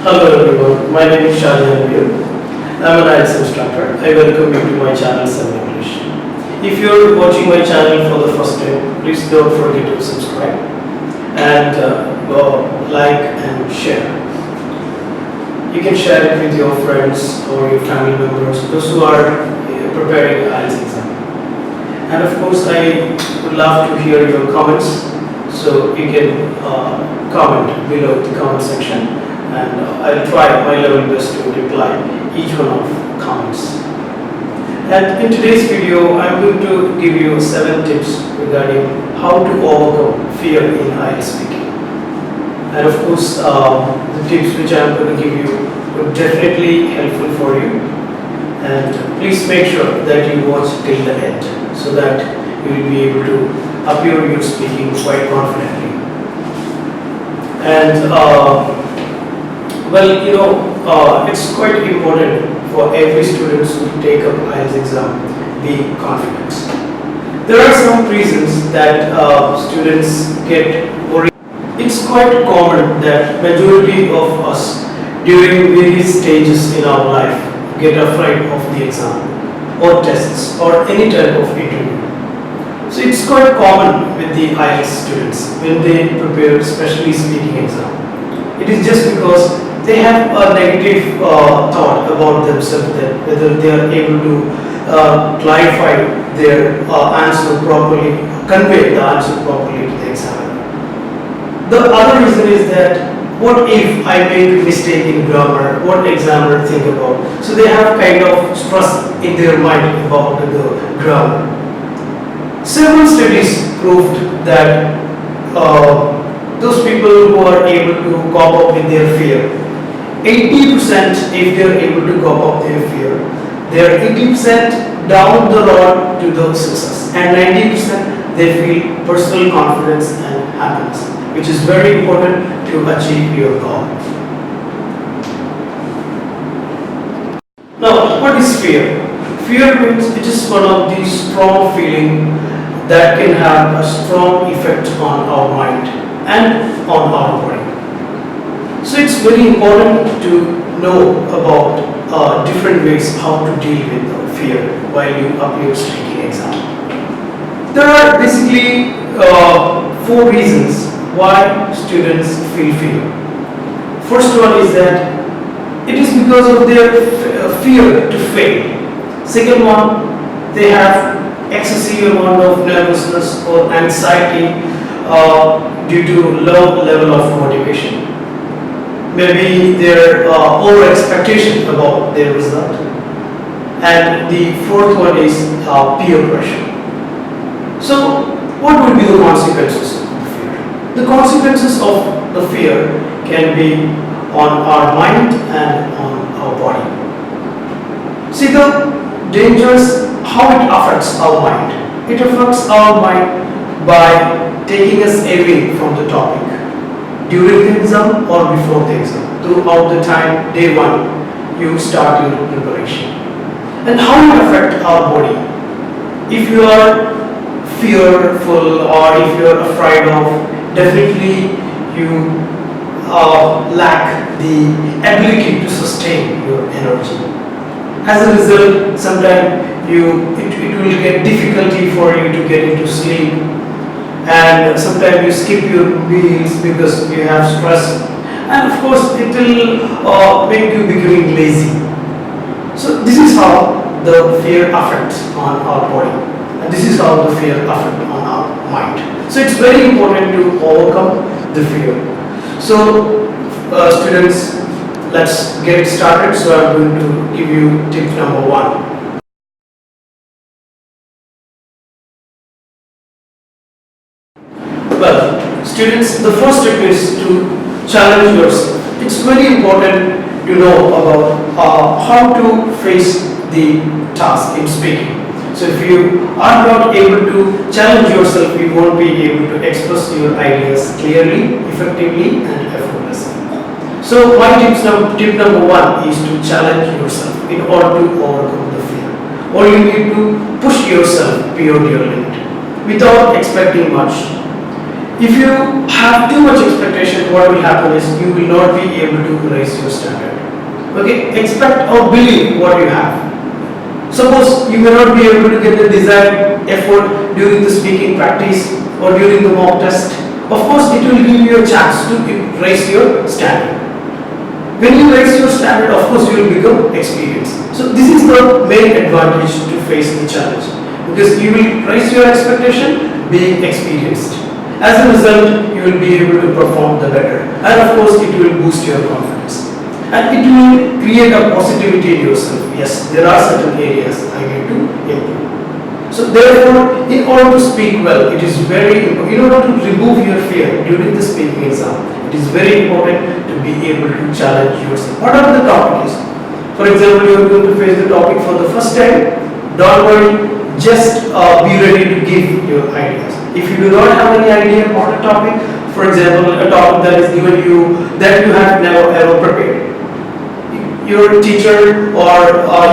Hello everyone, my name is CHALLANGE. I'm an IELTS instructor. I welcome you to my channel 7 English. If you're watching my channel for the first time, please don't forget to subscribe and like and share. You can share it with your friends or your family members, those who are preparing IELTS exam. And of course, I would love to hear your comments, so you can comment below the comment section. And I'll try my level best to reply each one of comments. And in today's video, I'm going to give you 7 tips regarding how to overcome fear in IELTS speaking. And of course, the tips which I'm going to give you would definitely helpful for you. And please make sure that you watch till the end, so that you will be able to appear your speaking quite confidently. And it's quite important for every student to take up IELTS exam, be confident. There are some reasons that students get worried. It's quite common that majority of us during various stages in our life get afraid of the exam or tests or any type of interview. So it's quite common with the IELTS students when they prepare especially speaking exam. It is just because they have a negative thought about themselves, that whether they are able to clarify their answer properly, convey the answer properly to the examiner. The other reason is that, what if I make a mistake in grammar, what examiner think about? So they have kind of stress in their mind about the grammar. Several studies proved that those people who are able to cope up with their fear, 80% if they are able to cope up their fear, they are 80% down the road to the success, and 90% they feel personal confidence and happiness, which is very important to achieve your goal. Now, what is fear? Fear means it is one of the strong feelings that can have a strong effect on our mind and on our body. So it's very important to know about different ways how to deal with fear while you appear speaking exam. There are basically 4 reasons why students feel fear. First one is that it is because of their fear to fail. Second one, they have excessive amount of nervousness or anxiety due to low level of motivation. Maybe their over expectation about their result. And the fourth one is peer pressure. So what would be the consequences of the fear? The consequences of the fear can be on our mind and on our body. See, the dangers, how it affects our mind. It affects our mind by taking us away from the topic during the exam or before the exam. Throughout the time, day 1, you start your preparation. And how it affects our body? If you are fearful or if you are afraid of, definitely you lack the ability to sustain your energy. As a result, sometimes it will get difficulty for you to get into sleep, and sometimes you skip your meals because you have stress, and of course it will make you becoming lazy. So this is how the fear affects on our body, and this is how the fear affects on our mind. So it's very important to overcome the fear. So students, let's get it started. So I'm going to give you tip number 1. Well, students, the first tip is to challenge yourself. It's very important to know about how to face the task in speaking. So if you are not able to challenge yourself, you won't be able to express your ideas clearly, effectively, and effortlessly. So my tip number 1 is to challenge yourself in order to overcome the fear. Or you need to push yourself beyond your limit without expecting much. If you have too much expectation, what will happen is you will not be able to raise your standard. Okay, expect or believe what you have. Suppose you may not be able to get the desired effort during the speaking practice or during the mock test. Of course, it will give you a chance to raise your standard. When you raise your standard, of course, you will become experienced. So this is the main advantage to face the challenge, because you will raise your expectation being experienced. As a result, you will be able to perform the better, and of course, it will boost your confidence. And it will create a positivity in yourself. Yes, there are certain areas I need to improve. So therefore, in order to speak well, it is very important, in order to remove your fear during the speaking exam, it is very important to be able to challenge yourself. Whatever the topic is. For example, you are going to face the topic for the first time. Don't worry, just be ready to give your ideas. If you do not have any idea about a topic, for example, a topic that is given you that you have never ever prepared, your teacher or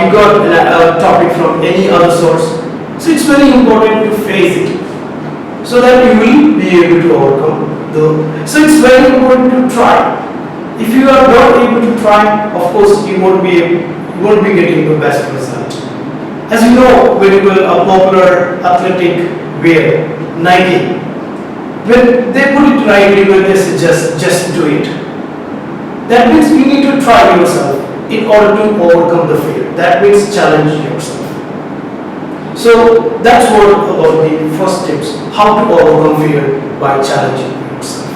you got a topic from any other source, so it's very important to face it so that you will be able to overcome so it's very important to try. If you are not able to try, of course you won't be getting the best result. As you know, when you will a popular athletic wear, Nike, when they put it rightly, when they suggest just do it, that means you need to try yourself in order to overcome the fear. That means challenge yourself. So that's what about the first tips, how to overcome fear by challenging yourself.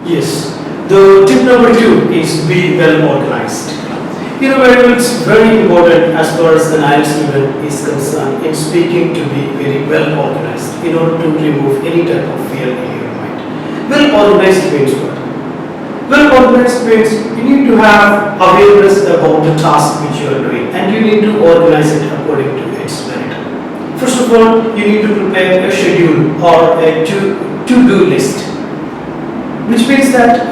Yes, the tip number 2 is be well organized. It's very important as far as an IELTS student is concerned in speaking to be very well organized in order to remove any type of fear in your mind. Well organized means what? Well organized means you need to have awareness about the task which you are doing, and you need to organize it according to its merit. First of all, you need to prepare a schedule or a to-do list, which means that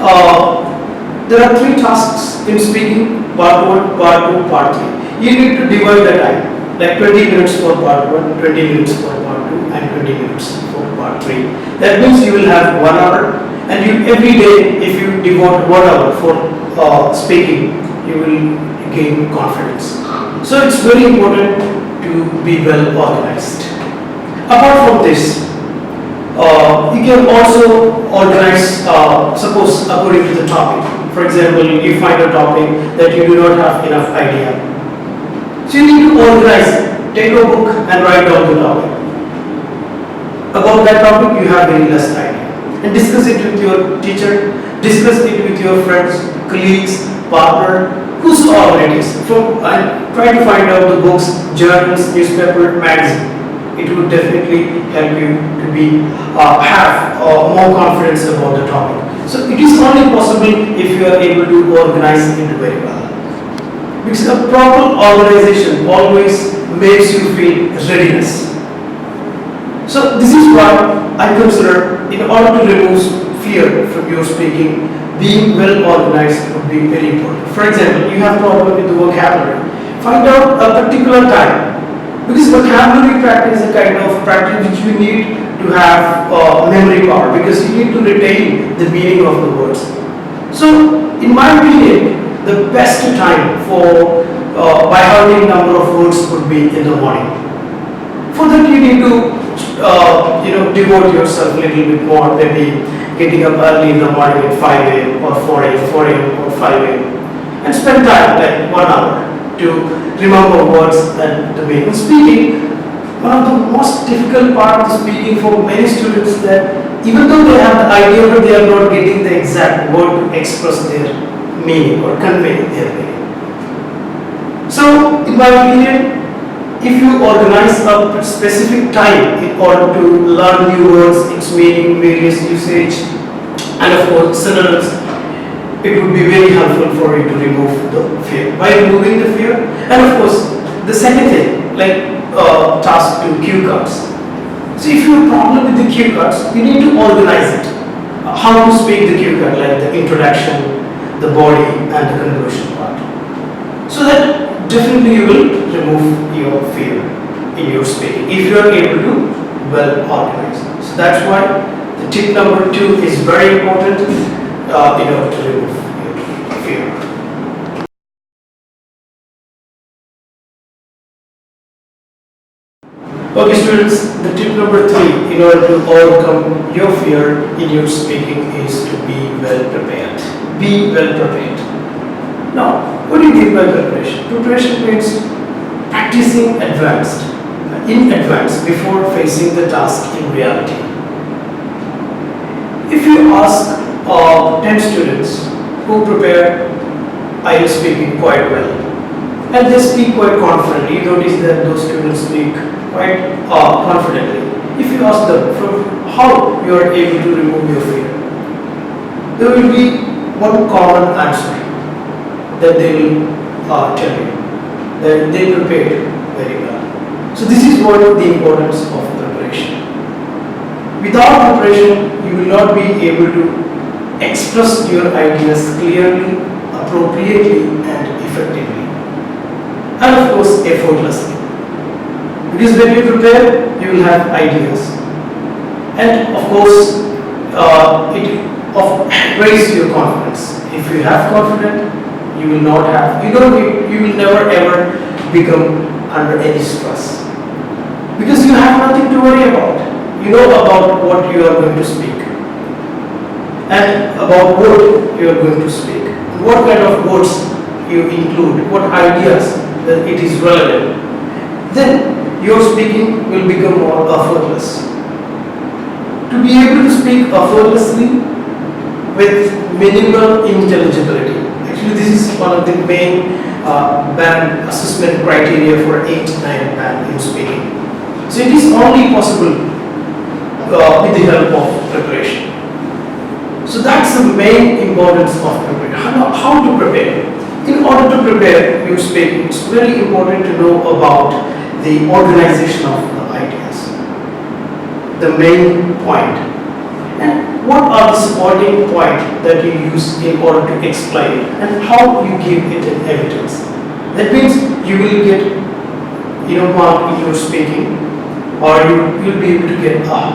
there are 3 tasks in speaking: part 1, part 2, part 3. You need to divide the time, like 20 minutes for part 1, 20 minutes for part 2, and 20 minutes for part 3. That means you will have 1 hour, and every day, if you devote 1 hour for speaking, you will gain confidence. So it's very important to be well organized. Apart from this, you can also organize, suppose according to the topic. For example, you find a topic that you do not have enough idea. So you need to organize it. Take a book and write down the topic. About that topic, you have very less idea. And discuss it with your teacher, discuss it with your friends, colleagues, partner, whosoever it is. And try to find out the books, journals, newspaper, magazine. It would definitely help you to have more confidence about the topic. So it is only possible if you are able to organize it very well. Because a proper organization always makes you feel readiness. So this is why I consider, in order to remove fear from your speaking, being well organized would be very important. For example, you have problem with the vocabulary. Find out a particular time. Because vocabulary practice is a kind of practice which you need to have memory power, because you need to retain the meaning of the words. So, in my opinion, the best time for by having number of words would be in the morning. For that, you need to devote yourself a little bit more, maybe getting up early in the morning at 5 a.m. or 4 a.m. or 5 a.m. and spend time like 1 hour to remember words and the meaning. Speaking, one of the most difficult part of speaking for many students, that even though they have the idea, but they are not getting the exact word to express their meaning or convey their meaning. So, in my opinion, if you organize a specific time in order to learn new words, its meaning, various usage, and of course synonyms, it would be very helpful for you to remove the fear. By removing the fear, and of course, the second thing, like task to cue cards. So if you have a problem with the cue cards, you need to organize it. How to speak the cue card, like the introduction, the body, and the conclusion part. So that definitely you will remove your fear in your speaking if you are able to well organize. So that's why the tip number 2 is very important in order to remove your fear. Okay students, the tip number 3 in order to overcome your fear in your speaking is to be well prepared. Be well prepared. Now, what do you mean by preparation? Preparation means practicing in advance before facing the task in reality. If you ask 10 students who prepare IELTS speaking quite well and they speak quite confidently, you notice that those students speak quite confidently. If you ask them from how you are able to remove your fear, there will be one common answer that they will tell you, that they prepared very well. So this is what the importance of preparation. Without preparation, you will not be able to express your ideas clearly, appropriately and effectively. And of course, effortlessly. Because when you prepare, you will have ideas. And of course, it raises your confidence. If you have confidence, you will not have, you will never ever become under any stress. Because you have nothing to worry about. You know about what you are going to speak. And about what you are going to speak. What kind of words you include, what ideas that it is relevant. Then your speaking will become more effortless. To be able to speak effortlessly with minimal intelligibility. Actually, this is one of the main band assessment criteria for 8-9 band in speaking. So it is only possible with the help of preparation. So that's the main importance of preparation. How to prepare? In order to prepare your speaking, it's very important to know about the organization of the ideas, the main point, and what are the supporting points that you use in order to explain and how you give it an evidence. That means you will get mark in your speaking, or you will be able to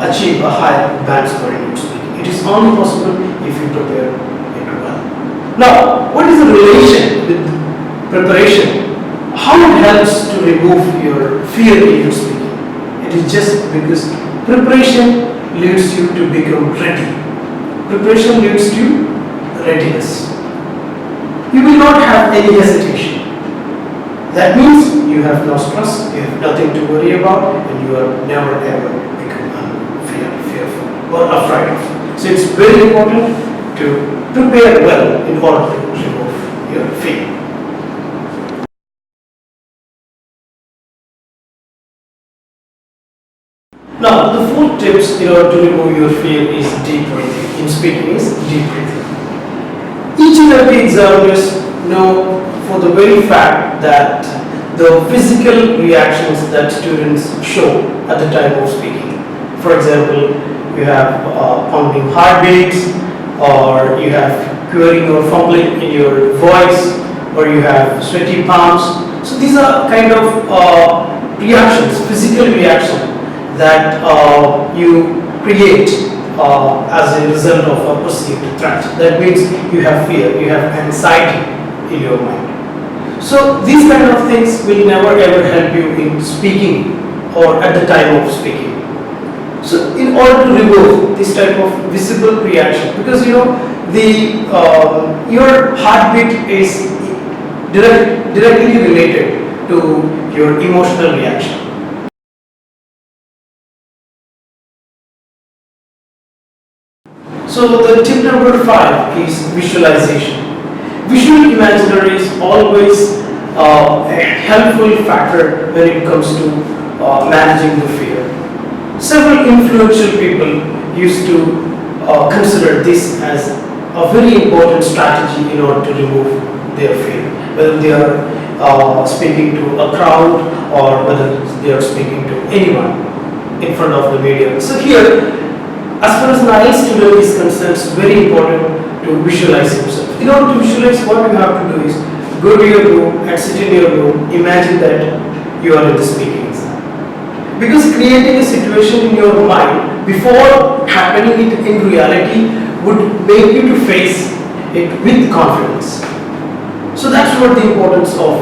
achieve a higher band score in your speaking. It is only possible if you prepare it well. Now, what is the relation with preparation? How it helps to remove your fear in your speaking? It is just because preparation leads you to become ready. Preparation leads to readiness. You will not have any hesitation. That means you have no stress, you have nothing to worry about, and you are never ever become fearful or afraid of. So it's very important to prepare well in order to remove your fear. Now, the 4th tips in order to remove your fear is deep breathing. In speaking is deep breathing. Each and every examiners know for the very fact that the physical reactions that students show at the time of speaking. For example, you have pounding heartbeats, or you have quivering or fumbling in your voice, or you have sweaty palms. So these are kind of reactions, physical reactions that you create as a result of a perceived threat. That means you have fear, you have anxiety in your mind. So these kind of things will never ever help you in speaking or at the time of speaking. So in order to remove this type of visible reaction, because your heartbeat is directly related to your emotional reaction. So the tip number 5 is visualization. Visual imaginary is always a helpful factor when it comes to managing the fear. Several influential people used to consider this as a very important strategy in order to remove their fear, whether they are speaking to a crowd or whether they are speaking to anyone in front of the media. So here, as far as an IELTS student is concerned, it's very important to visualize himself. In order to visualize, what you have to do is go to your room and sit in your room, imagine that you are in the speaking exam. Because creating a situation in your mind before happening it in reality would make you to face it with confidence. So that's what the importance of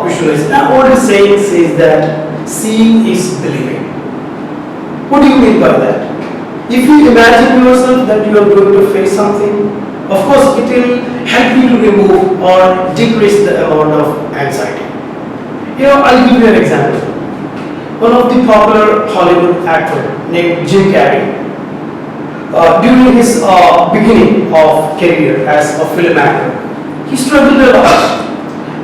visualizing. Now, what the saying says that seeing is believing. What do you mean by that? If you imagine yourself that you are going to face something, of course it will help you to remove or decrease the amount of anxiety. I'll give you an example. One of the popular Hollywood actor named Jim Carrey, during his beginning of career as a film actor, he struggled a lot.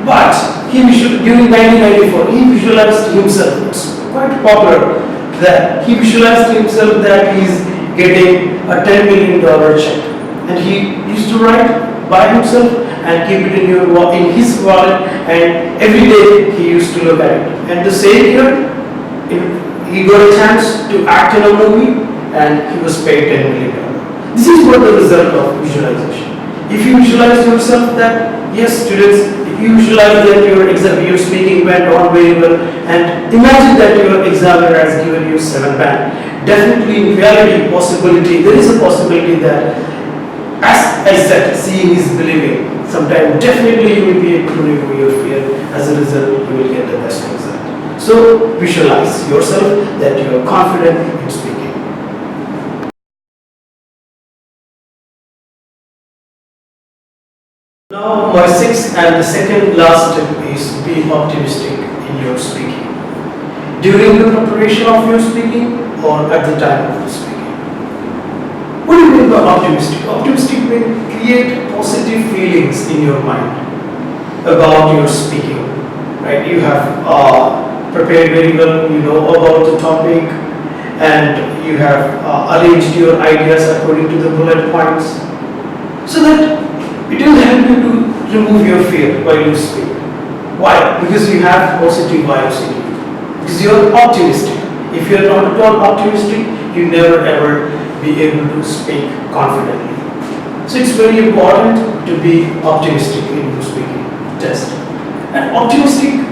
But during 1994, he visualized himself. It's quite popular that he visualized himself that he's getting a $10 million check, and he used to write by himself and keep it in his wallet, and every day he used to look at it. And the same year, he got a chance to act in a movie, and he was paid $10 million. This is what the result of visualization. If you visualize yourself that, yes, students, if you visualize that your speaking went on very well, and imagine that your examiner has given you 7 band. Definitely in reality, there is a possibility that, as I said, seeing is believing. Sometimes definitely you will be able to remove your fear. As a result, you will get the best result. So visualize yourself that you are confident in speaking. Now my sixth and the second last tip is be optimistic in your speaking. During the preparation of your speaking or at the time of the speaking. What do you mean by optimistic? Optimistic means create positive feelings in your mind about your speaking. Right? You have prepared very well, you know about the topic, and you have arranged your ideas according to the bullet points, so that it will help you to remove your fear while you speak. Why? Because you have positive vibes in you. Because you are optimistic. If you are not at all optimistic, you never ever be able to speak confidently. So it's very important to be optimistic in your speaking test. And optimistic,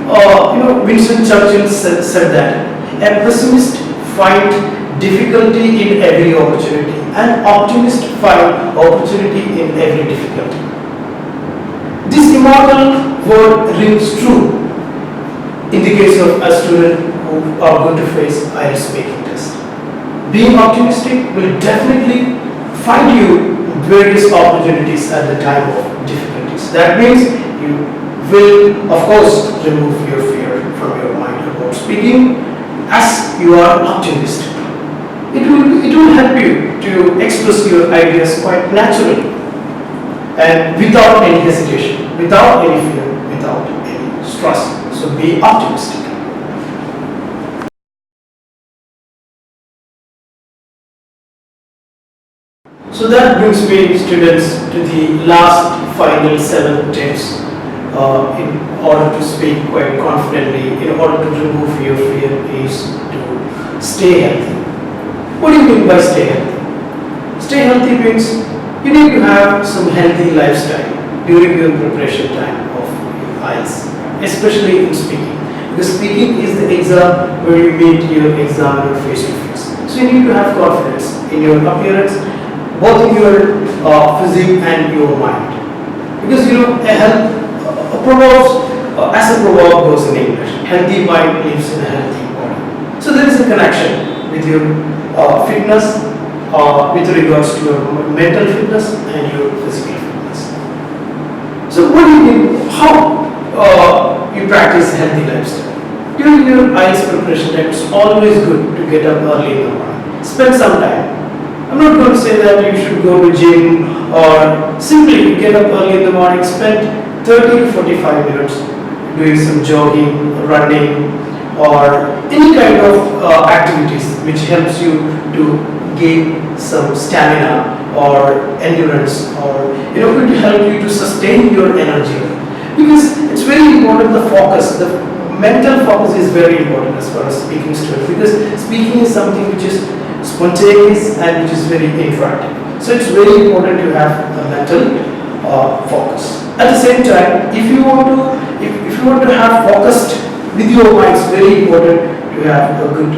Winston Churchill said that a pessimist finds difficulty in every opportunity, and optimist find opportunity in every difficulty. This immortal word rings true in the case of a student who are going to face IELTS speaking test. Being optimistic will definitely find you various opportunities at the time of difficulties. That means you will, of course, remove your fear from your mind about speaking as you are optimistic. It will help you to express your ideas quite naturally and without any hesitation, without any fear, without any stress. So be optimistic. So that brings me, students, to the last final 7 tips in order to speak quite confidently, in order to remove your fear, is to stay healthy. What do you mean by stay healthy? Stay healthy means you need to have some healthy lifestyle during your preparation time of IELTS, especially in speaking. Because speaking is the exam where you meet your examiner face to face. So you need to have confidence in your appearance, both in your physique and your mind. Because as a proverb goes in English, healthy mind lives in a healthy body. So there is a connection with your fitness with regards to your mental fitness and your physical fitness. So what do you mean? How you practice healthy lifestyle? During your IELTS preparation time, it's always good to get up early in the morning. Spend some time. I'm not going to say that you should go to gym, or simply get up early in the morning, spend 30 to 45 minutes doing some jogging, running, or any kind of activities which helps you to gain some stamina or endurance, or it will help you to sustain your energy. Because it's very important, the focus, the mental focus is very important as far as speaking students, because speaking is something which is spontaneous and which is very interactive. So it's very important to have a mental focus. At the same time, if you want to have focused with your mind, it's very important to have a good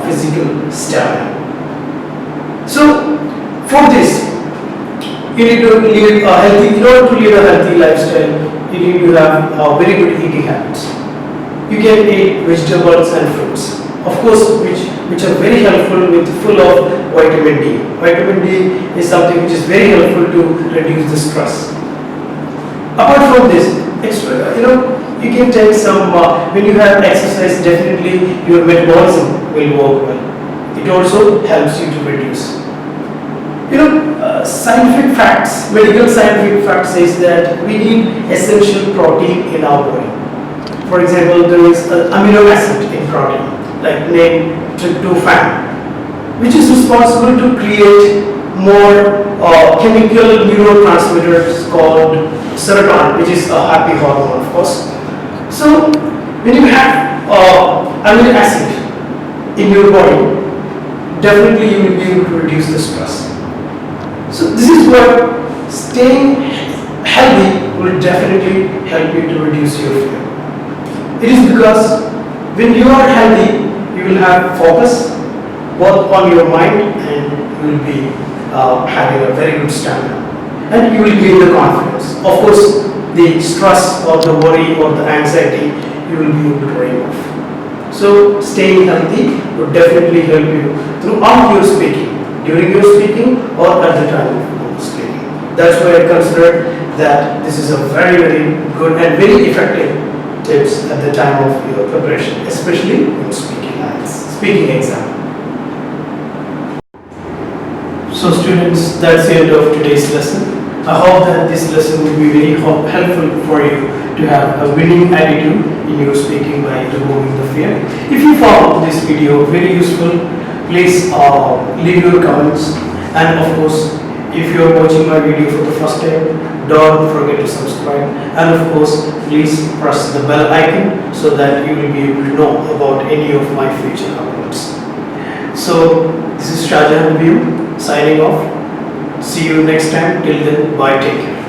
physical stamina. So for this, you need to lead a healthy. In order to lead a healthy lifestyle, you need to have very good eating habits. You can eat vegetables and fruits, of course, which are very helpful, with full of vitamin D. Vitamin D is something which is very helpful to reduce the stress. Apart from this, you can take some, when you have exercise, definitely your metabolism will work well. It also helps you to reduce. Scientific facts, medical scientific facts says that we need essential protein in our body. For example, there is an amino acid in protein, like named tryptophan, which is responsible to create more chemical neurotransmitters called serotonin, which is a happy hormone, of course. So when you have amino acid in your body, definitely you will be able to reduce the stress. So this is what staying healthy will definitely help you to reduce your fear. It is because when you are healthy, you will have focus both on your mind, and you will be having a very good stamina, and you will gain the confidence. Of course, the stress or the worry or the anxiety, you will be able to remove. So staying healthy would definitely help you throughout your speaking, during your speaking, or at the time of speaking. That's why I consider that this is a very, very good and very effective tips at the time of your preparation, especially in speaking IELTS, speaking exam. So students, that's the end of today's lesson. I hope that this lesson will be very helpful for you to have a winning attitude in your speaking by removing the fear. If you found this video very useful, please leave your comments, and of course, if you are watching my video for the first time, don't forget to subscribe, and of course, please press the bell icon so that you will be able to know about any of my future uploads. So this is Shahjahan signing off. See you next time. Till then, bye, take care.